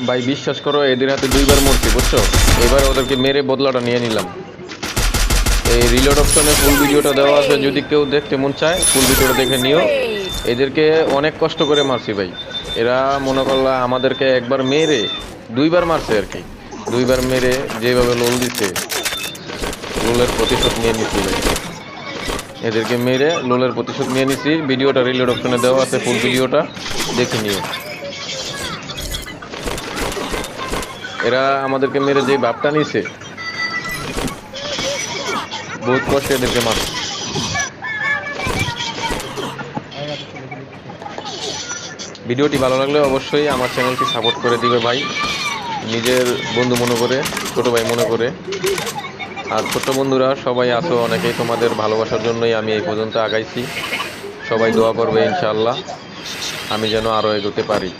ভাই বিশ্বাস করো, এদের হাতে 2বার মরছি বুঝছো। এবার ওদেরকে মেরে বদলাটা নিয়ে নিলাম। এই রিলোড অপশনে ফুল ভিডিওটা দেওয়া আছে, যদি কেউ দেখতে মন চায় ফুল ভিডিওটা দেখে নিও। এদেরকে অনেক কষ্ট করে মারছি ভাই। এরা মনে করলা আমাদেরকে একবার মেরে 2বার মারছে আর কি। 2বার মেরে যেভাবে লোল দিছে, লোলের প্রতিশোধ নিয়ে নিচ্ছি ভাই। এদেরকে মেরে লোলের প্রতিশোধ নিয়ে নিচ্ছি। ভিডিওটা রিলোড অপশনে দেওয়া আছে, ফুল ভিডিওটা দেখে নিও। এরা আমাদেরকে মেরে যে ভাবটা নিছে, বহুত কষ্টে এদেরকে মারছে। ভিডিওটি ভালো লাগলে অবশ্যই আমার চ্যানেলটি সাপোর্ট করে দিবে ভাই, নিজের বন্ধু মনে করে, ছোট ভাই মনে করে। আর ছোট্ট বন্ধুরা সবাই আছো অনেকেই, তোমাদের ভালোবাসার জন্যই আমি এই পর্যন্ত আগাইছি। সবাই দোয়া করবে ইনশাআল্লাহ, আমি যেন আরও এগোতে পারি।